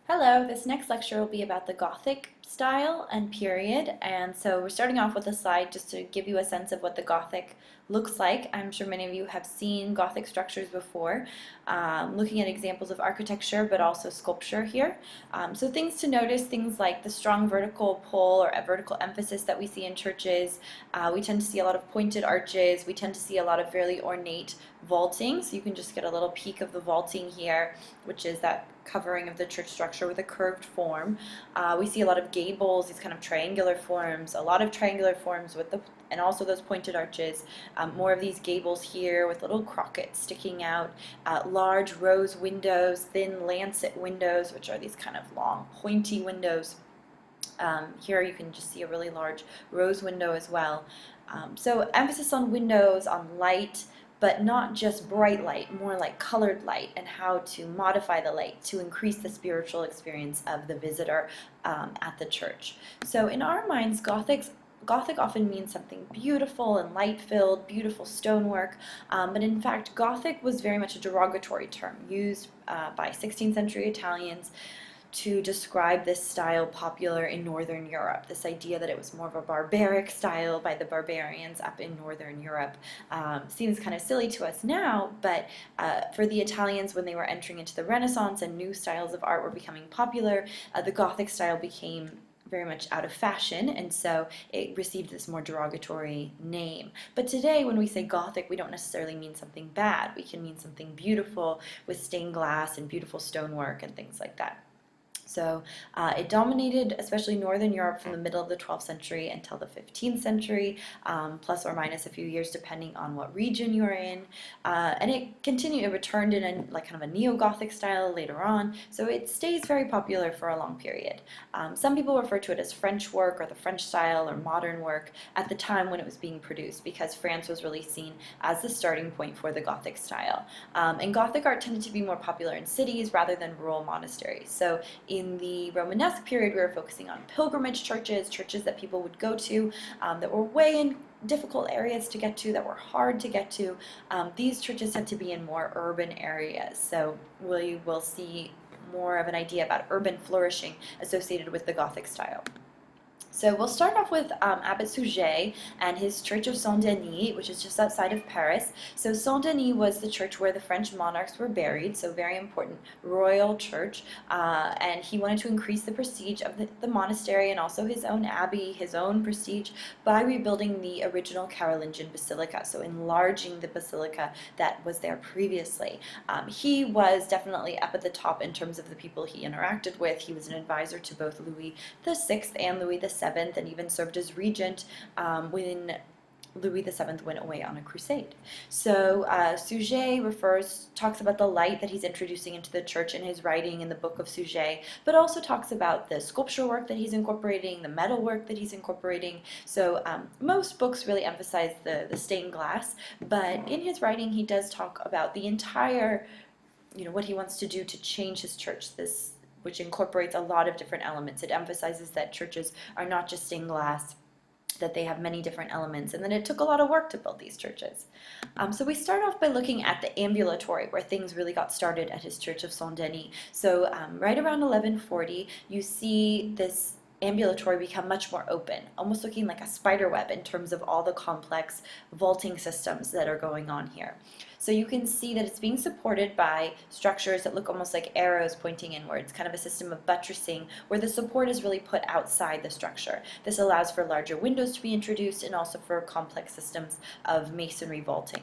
Hello, this next lecture will be about the Gothic style and period, and so we're starting off with a slide just to give you a sense of what the Gothic looks like. I'm sure many of you have seen Gothic structures before, looking at examples of architecture but also sculpture here. So things to notice, things like the strong vertical pull or a vertical emphasis that we see in churches. We tend to see a lot of pointed arches. We tend to see a lot of fairly ornate vaulting, so you can just get a little peek of the vaulting here, which is that covering of the church structure with a curved form. We see a lot of gables, these kind of triangular forms, a lot of triangular forms with and also those pointed arches. More of these gables here with little crockets sticking out, large rose windows, thin lancet windows, which are these kind of long pointy windows. Here you can just see a really large rose window as well. So emphasis on windows, on light, but not just bright light, more like colored light, and how to modify the light to increase the spiritual experience of the visitor at the church. So in our minds, Gothic often means something beautiful and light-filled, beautiful stonework, but in fact, Gothic was very much a derogatory term used by 16th century Italians to describe this style popular in Northern Europe. This idea that it was more of a barbaric style by the barbarians up in Northern Europe seems kind of silly to us now, but for the Italians, when they were entering into the Renaissance and new styles of art were becoming popular, the Gothic style became very much out of fashion, and so it received this more derogatory name. But today, when we say Gothic, we don't necessarily mean something bad. We can mean something beautiful with stained glass and beautiful stonework and things like that. So it dominated especially Northern Europe from the middle of the 12th century until the 15th century, plus or minus a few years depending on what region you're in. And it continued, it returned in a, like kind of a neo-Gothic style later on, so it stays very popular for a long period. Some people refer to it as French work or the French style or modern work at the time when it was being produced, because France was really seen as the starting point for the Gothic style. And Gothic art tended to be more popular in cities rather than rural monasteries. So in the Romanesque period, we were focusing on pilgrimage churches, churches that people would go to that were way in difficult areas to get to, that were hard to get to. These churches tend to be in more urban areas, so we will see more of an idea about urban flourishing associated with the Gothic style. So we'll start off with Abbot Suger and his church of St. Denis, which is just outside of Paris. So St. Denis was the church where the French monarchs were buried, so very important royal church, and he wanted to increase the prestige of the monastery and also his own abbey, his own prestige, by rebuilding the original Carolingian basilica, so enlarging the basilica that was there previously. He was definitely up at the top in terms of the people he interacted with. He was an advisor to both Louis VI and Louis VII, and even served as regent when Louis VII went away on a crusade. So Suger talks about the light that he's introducing into the church in his writing in the Book of Suger, but also talks about the sculpture work that he's incorporating, the metal work that he's incorporating. So most books really emphasize the stained glass, but in his writing he does talk about the entire, what he wants to do to change his church, which incorporates a lot of different elements. It emphasizes that churches are not just stained glass, that they have many different elements, and that it took a lot of work to build these churches. So we start off by looking at the ambulatory, where things really got started at his church of St. Denis. So right around 1140, you see this ambulatory become much more open, almost looking like a spider web in terms of all the complex vaulting systems that are going on here. So you can see that it's being supported by structures that look almost like arrows pointing inwards, kind of a system of buttressing where the support is really put outside the structure. This allows for larger windows to be introduced and also for complex systems of masonry vaulting.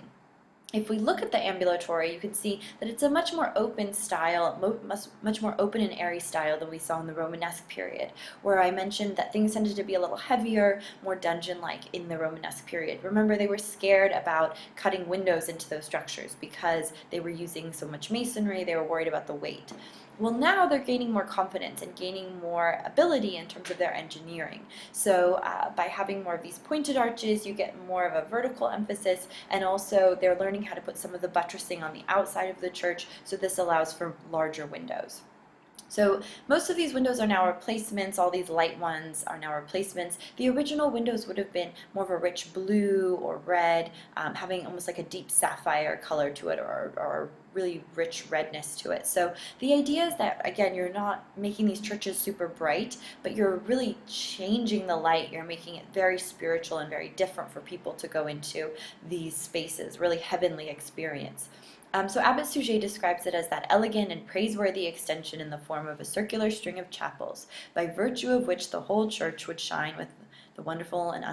If we look at the ambulatory, you can see that it's a much more open style, much more open and airy style than we saw in the Romanesque period, where I mentioned that things tended to be a little heavier, more dungeon-like in the Romanesque period. Remember, they were scared about cutting windows into those structures because they were using so much masonry, they were worried about the weight. Well, now they're gaining more confidence and gaining more ability in terms of their engineering. So by having more of these pointed arches, you get more of a vertical emphasis, and also they're learning how to put some of the buttressing on the outside of the church, so this allows for larger windows. So most of these windows are now replacements. All these light ones are now replacements. The original windows would have been more of a rich blue or red, having almost like a deep sapphire color to it, or really rich redness to it. So the idea is that, again, you're not making these churches super bright, but you're really changing the light. You're making it very spiritual and very different for people to go into these spaces, really heavenly experience. So Abbot Suger describes it as that elegant and praiseworthy extension in the form of a circular string of chapels, by virtue of which the whole church would shine with the wonderful and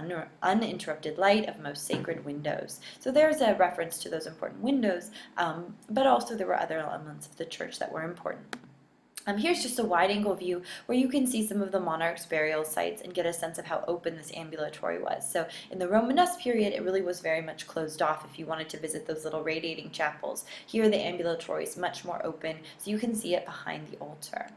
uninterrupted light of most sacred windows. So there's a reference to those important windows, but also there were other elements of the church that were important. Here's just a wide-angle view where you can see some of the monarchs' burial sites and get a sense of how open this ambulatory was. So in the Romanesque period, it really was very much closed off if you wanted to visit those little radiating chapels. Here, the ambulatory is much more open, so you can see it behind the altar.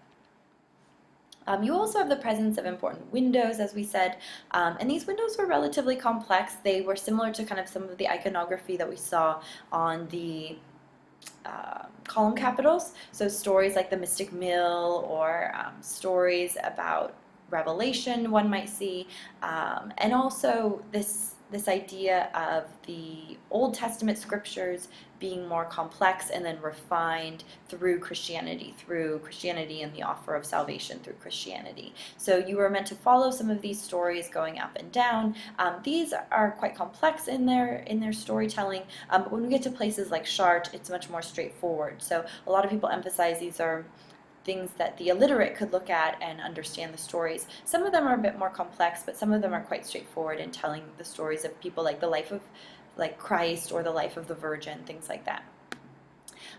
You also have the presence of important windows, as we said, and these windows were relatively complex. They were similar to kind of some of the iconography that we saw on the column capitals, so stories like the Mystic Mill, or stories about Revelation one might see, and also this idea of the Old Testament scriptures being more complex and then refined through Christianity and the offer of salvation through Christianity. So you were meant to follow some of these stories going up and down. These are quite complex in their storytelling, but when we get to places like Chartres, it's much more straightforward. So a lot of people emphasize these are things that the illiterate could look at and understand the stories. Some of them are a bit more complex, but some of them are quite straightforward in telling the stories of people, like the life of Christ or the life of the Virgin, things like that.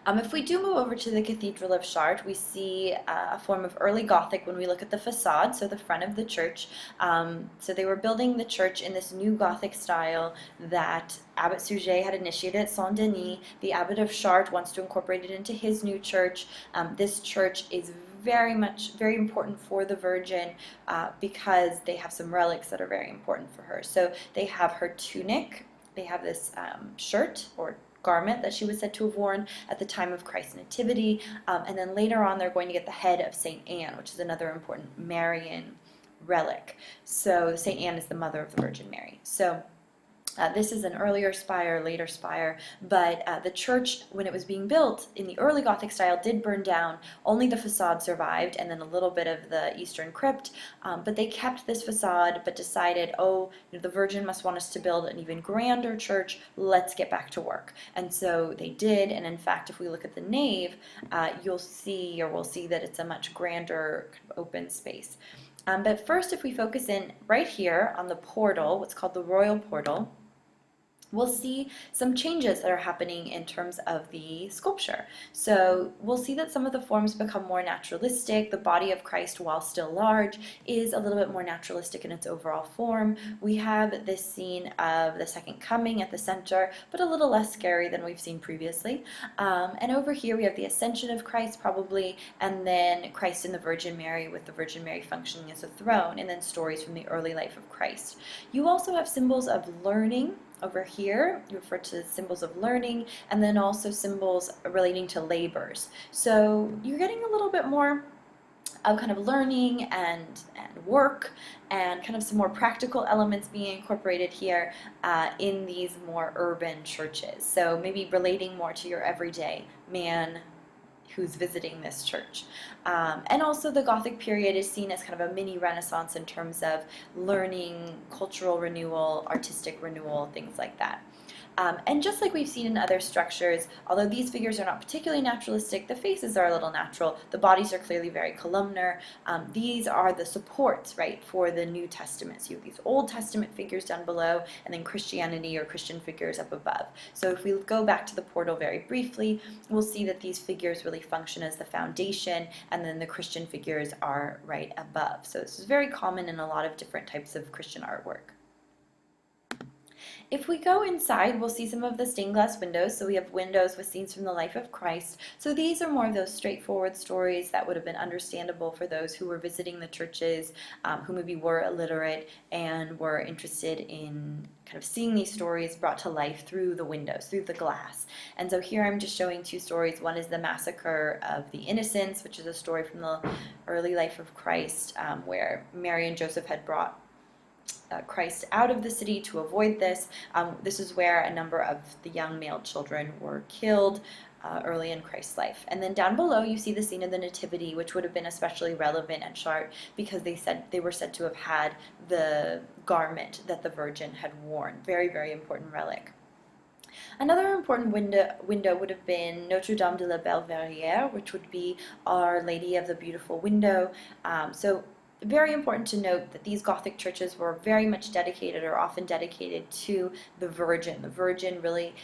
If we do move over to the Cathedral of Chartres, we see a form of early Gothic when we look at the facade, so the front of the church. So they were building the church in this new Gothic style that Abbot Suger had initiated at St. Denis. The Abbot of Chartres wants to incorporate it into his new church. This church is very important for the Virgin because they have some relics that are very important for her. So they have her tunic, they have this shirt or garment that she was said to have worn at the time of Christ's nativity, and then later on they're going to get the head of St. Anne, which is another important Marian relic. So St. Anne is the mother of the Virgin Mary. So this is an earlier spire, later spire, but the church, when it was being built in the early Gothic style, did burn down. Only the facade survived, and then a little bit of the eastern crypt, but they kept this facade, but decided, the Virgin must want us to build an even grander church, let's get back to work. And so they did, and in fact, if we look at the nave, we'll see that it's a much grander kind of open space. But first, if we focus in right here on the portal, what's called the Royal Portal, we'll see some changes that are happening in terms of the sculpture. So we'll see that some of the forms become more naturalistic. The body of Christ, while still large, is a little bit more naturalistic in its overall form. We have this scene of the Second Coming at the center, but a little less scary than we've seen previously. And over here we have the Ascension of Christ, probably, and then Christ and the Virgin Mary, with the Virgin Mary functioning as a throne, and then stories from the early life of Christ. You also have symbols of learning. Over here, you refer to symbols of learning, and then also symbols relating to labors. So you're getting a little bit more of kind of learning and work, and kind of some more practical elements being incorporated here in these more urban churches. So maybe relating more to your everyday man who's visiting this church. And also the Gothic period is seen as kind of a mini Renaissance in terms of learning, cultural renewal, artistic renewal, things like that. And just like we've seen in other structures, although these figures are not particularly naturalistic, the faces are a little natural. The bodies are clearly very columnar. These are the supports, right, for the New Testament. So you have these Old Testament figures down below, and then Christianity or Christian figures up above. So if we go back to the portal very briefly, we'll see that these figures really function as the foundation, and then the Christian figures are right above. So this is very common in a lot of different types of Christian artwork. If we go inside, we'll see some of the stained glass windows. So we have windows with scenes from the life of Christ. So these are more of those straightforward stories that would have been understandable for those who were visiting the churches, who maybe were illiterate and were interested in kind of seeing these stories brought to life through the windows, through the glass. And so here I'm just showing two stories. One is the Massacre of the Innocents, which is a story from the early life of Christ, where Mary and Joseph had brought Christ out of the city to avoid this. This is where a number of the young male children were killed early in Christ's life. And then down below you see the scene of the Nativity, which would have been especially relevant at Chartres because they were said to have had the garment that the Virgin had worn. Very, very important relic. Another important window would have been Notre Dame de la Belle Verrière, which would be Our Lady of the Beautiful Window. So very important to note that these Gothic churches were very much dedicated, or often dedicated, to the Virgin. The Virgin really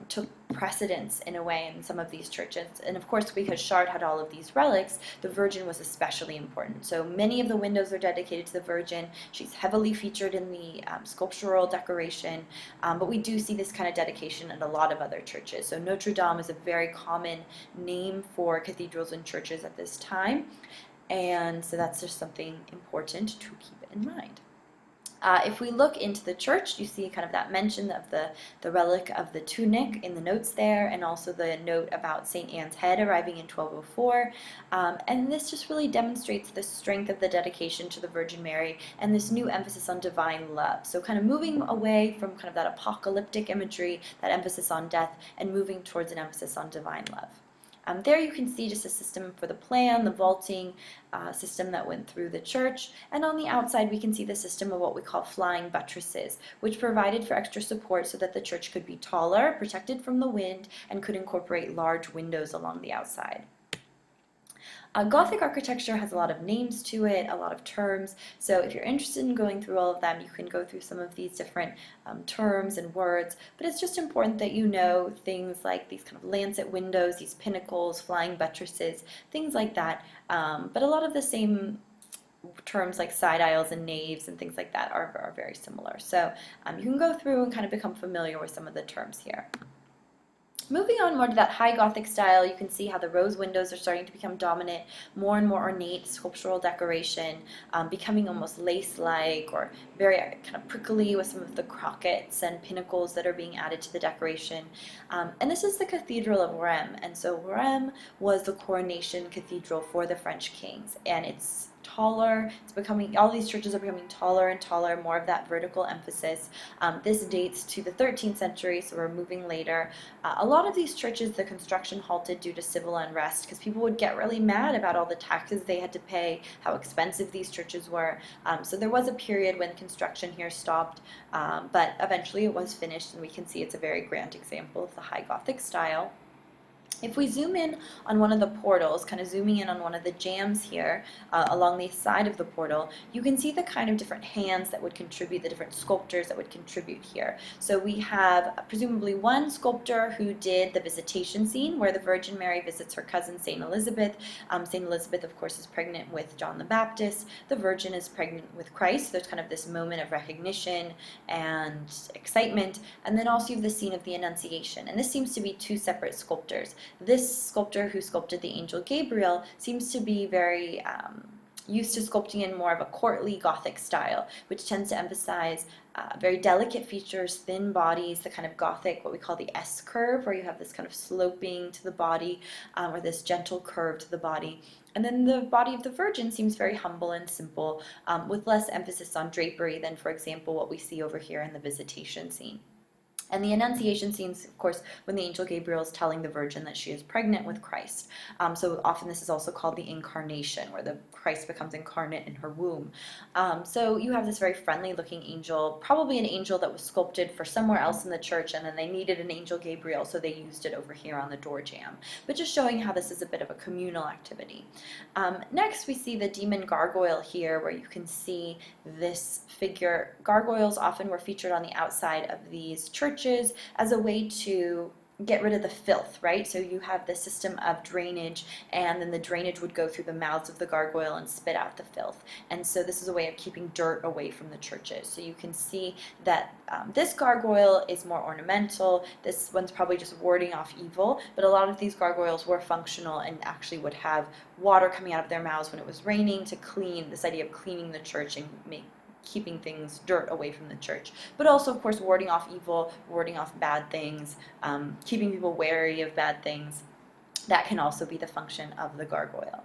took precedence in a way in some of these churches. And of course, because Chartres had all of these relics, the Virgin was especially important. So many of the windows are dedicated to the Virgin. She's heavily featured in the sculptural decoration, but we do see this kind of dedication at a lot of other churches. So Notre Dame is a very common name for cathedrals and churches at this time. And so that's just something important to keep in mind. If we look into the church, you see kind of that mention of the relic of the tunic in the notes there, and also the note about St. Anne's head arriving in 1204. And this just really demonstrates the strength of the dedication to the Virgin Mary and this new emphasis on divine love. So kind of moving away from kind of that apocalyptic imagery, that emphasis on death, and moving towards an emphasis on divine love. There you can see just a system for the plan, the vaulting system that went through the church, and on the outside we can see the system of what we call flying buttresses, which provided for extra support so that the church could be taller, protected from the wind, and could incorporate large windows along the outside. Gothic architecture has a lot of names to it, a lot of terms, so if you're interested in going through all of them, you can go through some of these different terms and words, but it's just important that you know things like these kind of lancet windows, these pinnacles, flying buttresses, things like that, but a lot of the same terms like side aisles and naves and things like that are very similar. So you can go through and kind of become familiar with some of the terms here. Moving on more to that high Gothic style, you can see how the rose windows are starting to become dominant, more and more ornate sculptural decoration, becoming almost lace-like or very kind of prickly with some of the crockets and pinnacles that are being added to the decoration. And this is the Cathedral of Reims, and so Reims was the coronation cathedral for the French kings, and it's taller. It's becoming, all these churches are becoming taller and taller, more of that vertical emphasis. This dates to the 13th century, so we're moving later. A lot of these churches, the construction halted due to civil unrest because people would get really mad about all the taxes they had to pay, how expensive these churches were. So there was a period when construction here stopped, but eventually it was finished, and we can see it's a very grand example of the high Gothic style. If we zoom in on one of the portals, kind of zooming in on one of the jambs here along the side of the portal, you can see the kind of different hands that would contribute, the different sculptors that would contribute here. So we have presumably one sculptor who did the visitation scene where the Virgin Mary visits her cousin St. Elizabeth. St. Elizabeth, of course, is pregnant with John the Baptist. The Virgin is pregnant with Christ. There's kind of this moment of recognition and excitement. And then also you have the scene of the Annunciation. And this seems to be two separate sculptors. This sculptor who sculpted the angel Gabriel seems to be very used to sculpting in more of a courtly Gothic style, which tends to emphasize very delicate features, thin bodies, the kind of Gothic, what we call the S curve, where you have this kind of sloping to the body, or this gentle curve to the body. And then the body of the Virgin seems very humble and simple, with less emphasis on drapery than, for example, what we see over here in the visitation scene. And the Annunciation scenes, of course, when the angel Gabriel is telling the Virgin that she is pregnant with Christ. So often this is also called the Incarnation, where the Christ becomes incarnate in her womb. So you have this very friendly-looking angel, probably an angel that was sculpted for somewhere else in the church, and then they needed an angel Gabriel, so they used it over here on the door jamb. But just showing how this is a bit of a communal activity. Next, we see the demon gargoyle here, where you can see this figure. Gargoyles often were featured on the outside of these churches as a way to get rid of the filth, right? So you have the system of drainage, and then the drainage would go through the mouths of the gargoyle and spit out the filth. And so this is a way of keeping dirt away from the churches. So you can see that this gargoyle is more ornamental. This one's probably just warding off evil, but a lot of these gargoyles were functional and actually would have water coming out of their mouths when it was raining to clean, this idea of cleaning the church and keeping things, dirt away from the church. But also, of course, warding off evil, warding off bad things, keeping people wary of bad things. That can also be the function of the gargoyle.